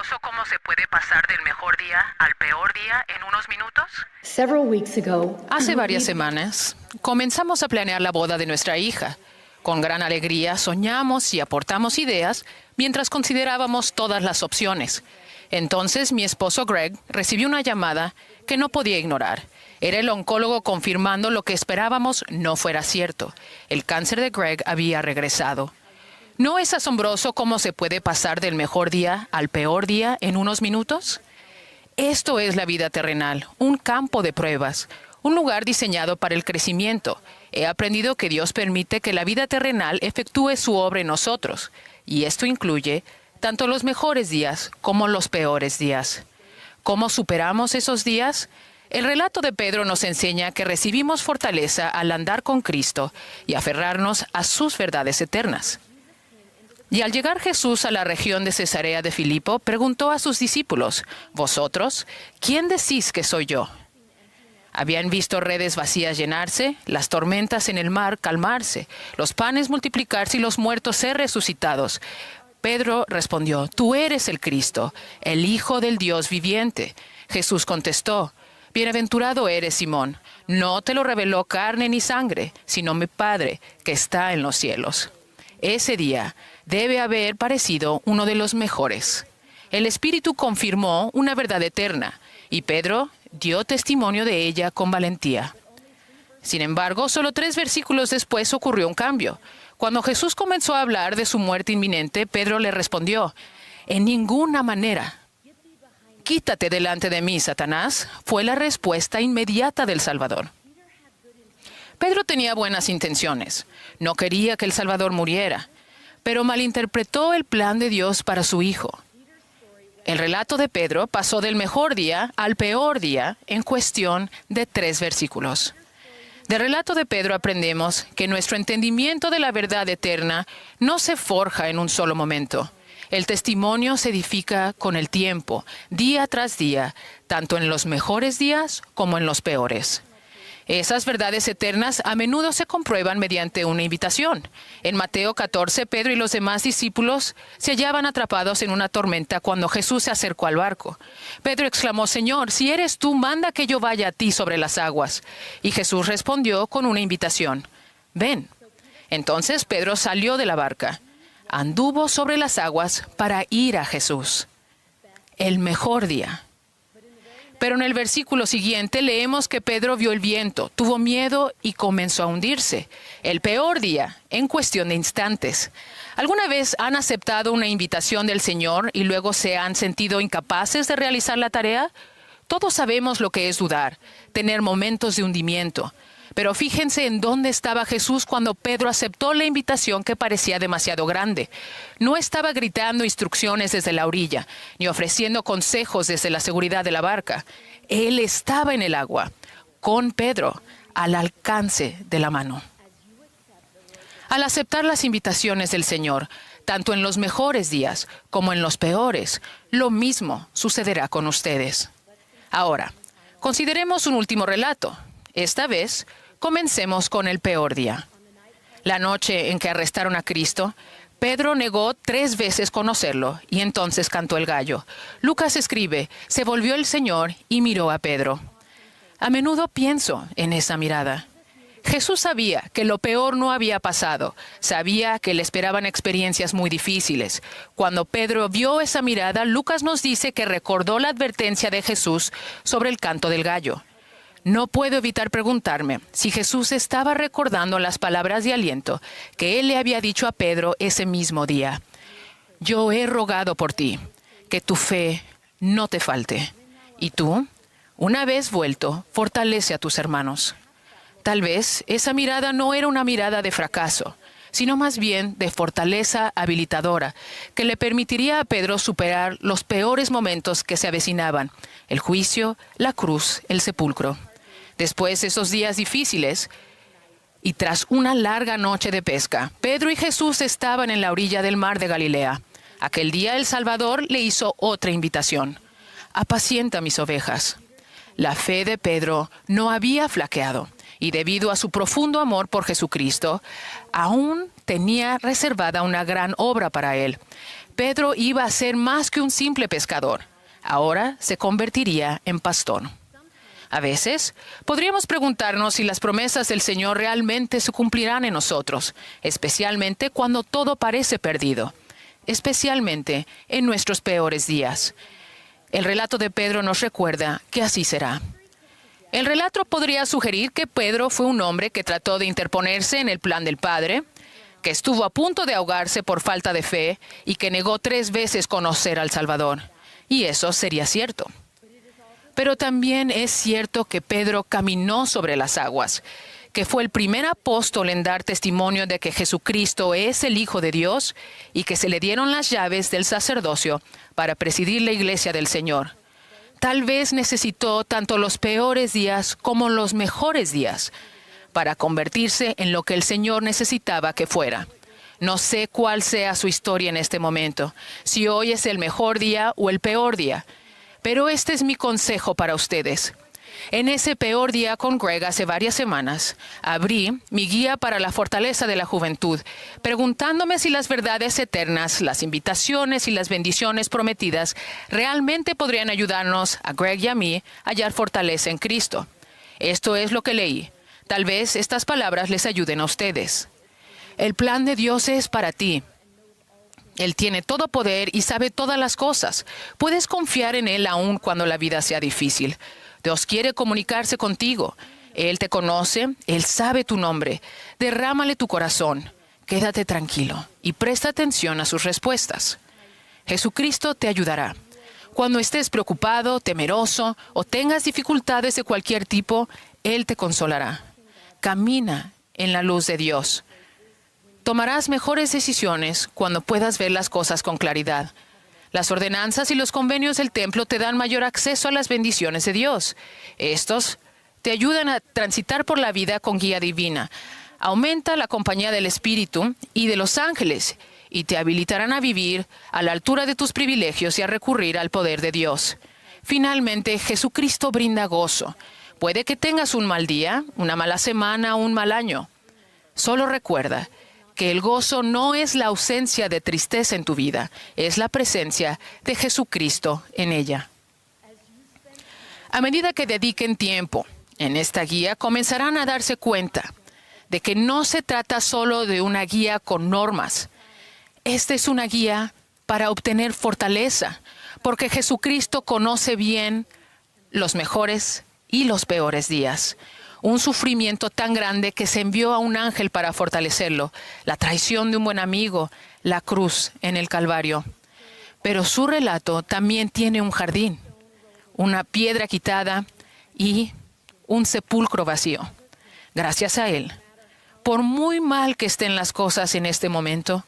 asombroso cómo se puede pasar del mejor día al peor día en unos minutos? Hace varias semanas comenzamos a planear la boda de nuestra hija. Con gran alegría soñamos y aportamos ideas mientras considerábamos todas las opciones. Entonces mi esposo Greg recibió una llamada que no podía ignorar. Era el oncólogo confirmando lo que esperábamos no fuera cierto. El cáncer de Greg había regresado. ¿No es asombroso cómo se puede pasar del mejor día al peor día en unos minutos? Esto es la vida terrenal, un campo de pruebas, un lugar diseñado para el crecimiento. He aprendido que Dios permite que la vida terrenal efectúe su obra en nosotros, y esto incluye tanto los mejores días como los peores días. ¿Cómo superamos esos días? El relato de Pedro nos enseña que recibimos fortaleza al andar con Cristo y aferrarnos a sus verdades eternas. Y al llegar Jesús a la región de Cesarea de Filipo, preguntó a sus discípulos: «Vosotros, ¿quién decís que soy yo?». Habían visto redes vacías llenarse, las tormentas en el mar calmarse, los panes multiplicarse y los muertos ser resucitados. Pedro respondió: «Tú eres el Cristo, el Hijo del Dios viviente». Jesús contestó: «Bienaventurado eres, Simón, no te lo reveló carne ni sangre, sino mi Padre que está en los cielos». Ese día debe haber parecido uno de los mejores. El Espíritu confirmó una verdad eterna, y Pedro dio testimonio de ella con valentía. Sin embargo, solo 3 versículos después ocurrió un cambio. Cuando Jesús comenzó a hablar de su muerte inminente, Pedro le respondió: «En ninguna manera». «Quítate delante de mí, Satanás», fue la respuesta inmediata del Salvador. Pedro tenía buenas intenciones. No quería que el Salvador muriera, pero malinterpretó el plan de Dios para su hijo. El relato de Pedro pasó del mejor día al peor día en cuestión de 3 versículos. Del relato de Pedro aprendemos que nuestro entendimiento de la verdad eterna no se forja en un solo momento. El testimonio se edifica con el tiempo, día tras día, tanto en los mejores días como en los peores. Esas verdades eternas a menudo se comprueban mediante una invitación. En Mateo 14, Pedro y los demás discípulos se hallaban atrapados en una tormenta cuando Jesús se acercó al barco. Pedro exclamó: «Señor, si eres tú, manda que yo vaya a ti sobre las aguas». Y Jesús respondió con una invitación: «Ven». Entonces Pedro salió de la barca, anduvo sobre las aguas para ir a Jesús. El mejor día. Pero en el versículo siguiente leemos que Pedro vio el viento, tuvo miedo y comenzó a hundirse. El peor día, en cuestión de instantes. ¿Alguna vez han aceptado una invitación del Señor y luego se han sentido incapaces de realizar la tarea? Todos sabemos lo que es dudar, tener momentos de hundimiento. Pero fíjense en dónde estaba Jesús cuando Pedro aceptó la invitación que parecía demasiado grande. No estaba gritando instrucciones desde la orilla, ni ofreciendo consejos desde la seguridad de la barca. Él estaba en el agua, con Pedro, al alcance de la mano. Al aceptar las invitaciones del Señor, tanto en los mejores días como en los peores, lo mismo sucederá con ustedes. Ahora, consideremos un último relato. Esta vez, comencemos con el peor día. La noche en que arrestaron a Cristo, Pedro negó 3 veces conocerlo y entonces cantó el gallo. Lucas escribe: «Se volvió el Señor y miró a Pedro». A menudo pienso en esa mirada. Jesús sabía que lo peor no había pasado. Sabía que le esperaban experiencias muy difíciles. Cuando Pedro vio esa mirada, Lucas nos dice que recordó la advertencia de Jesús sobre el canto del gallo. No puedo evitar preguntarme si Jesús estaba recordando las palabras de aliento que él le había dicho a Pedro ese mismo día. «Yo he rogado por ti, que tu fe no te falte. Y tú, una vez vuelto, fortalece a tus hermanos». Tal vez esa mirada no era una mirada de fracaso, sino más bien de fortaleza habilitadora, que le permitiría a Pedro superar los peores momentos que se avecinaban: el juicio, la cruz, el sepulcro. Después de esos días difíciles, y tras una larga noche de pesca, Pedro y Jesús estaban en la orilla del mar de Galilea. Aquel día el Salvador le hizo otra invitación: «Apacienta mis ovejas». La fe de Pedro no había flaqueado, y debido a su profundo amor por Jesucristo, aún tenía reservada una gran obra para él. Pedro iba a ser más que un simple pescador. Ahora se convertiría en pastor. A veces, podríamos preguntarnos si las promesas del Señor realmente se cumplirán en nosotros, especialmente cuando todo parece perdido, especialmente en nuestros peores días. El relato de Pedro nos recuerda que así será. El relato podría sugerir que Pedro fue un hombre que trató de interponerse en el plan del Padre, que estuvo a punto de ahogarse por falta de fe y que negó 3 veces conocer al Salvador. Y eso sería cierto. Pero también es cierto que Pedro caminó sobre las aguas, que fue el primer apóstol en dar testimonio de que Jesucristo es el Hijo de Dios y que se le dieron las llaves del sacerdocio para presidir la iglesia del Señor. Tal vez necesitó tanto los peores días como los mejores días para convertirse en lo que el Señor necesitaba que fuera. No sé cuál sea su historia en este momento, si hoy es el mejor día o el peor día, pero este es mi consejo para ustedes. En ese peor día con Greg hace varias semanas, abrí mi guía para la fortaleza de la juventud, preguntándome si las verdades eternas, las invitaciones y las bendiciones prometidas realmente podrían ayudarnos, a Greg y a mí, a hallar fortaleza en Cristo. Esto es lo que leí. Tal vez estas palabras les ayuden a ustedes. El plan de Dios es para ti. Él tiene todo poder y sabe todas las cosas. Puedes confiar en Él aun cuando la vida sea difícil. Dios quiere comunicarse contigo. Él te conoce, Él sabe tu nombre. Derrámale tu corazón. Quédate tranquilo y presta atención a sus respuestas. Jesucristo te ayudará. Cuando estés preocupado, temeroso o tengas dificultades de cualquier tipo, Él te consolará. Camina en la luz de Dios. Tomarás mejores decisiones cuando puedas ver las cosas con claridad. Las ordenanzas y los convenios del templo te dan mayor acceso a las bendiciones de Dios. Estos te ayudan a transitar por la vida con guía divina. Aumenta la compañía del Espíritu y de los ángeles y te habilitarán a vivir a la altura de tus privilegios y a recurrir al poder de Dios. Finalmente, Jesucristo brinda gozo. Puede que tengas un mal día, una mala semana o un mal año. Solo recuerda que el gozo no es la ausencia de tristeza en tu vida, es la presencia de Jesucristo en ella. A medida que dediquen tiempo en esta guía, comenzarán a darse cuenta de que no se trata solo de una guía con normas. Esta es una guía para obtener fortaleza, porque Jesucristo conoce bien los mejores y los peores días. Un sufrimiento tan grande que se envió a un ángel para fortalecerlo, la traición de un buen amigo, la cruz en el Calvario. Pero su relato también tiene un jardín, una piedra quitada y un sepulcro vacío. Gracias a él, por muy mal que estén las cosas en este momento,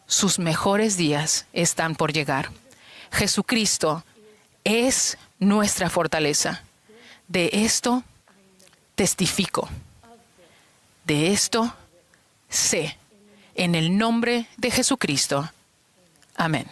sus mejores días están por llegar. Jesucristo es nuestra fortaleza. De esto testifico. De esto sé. En el nombre de Jesucristo. Amén.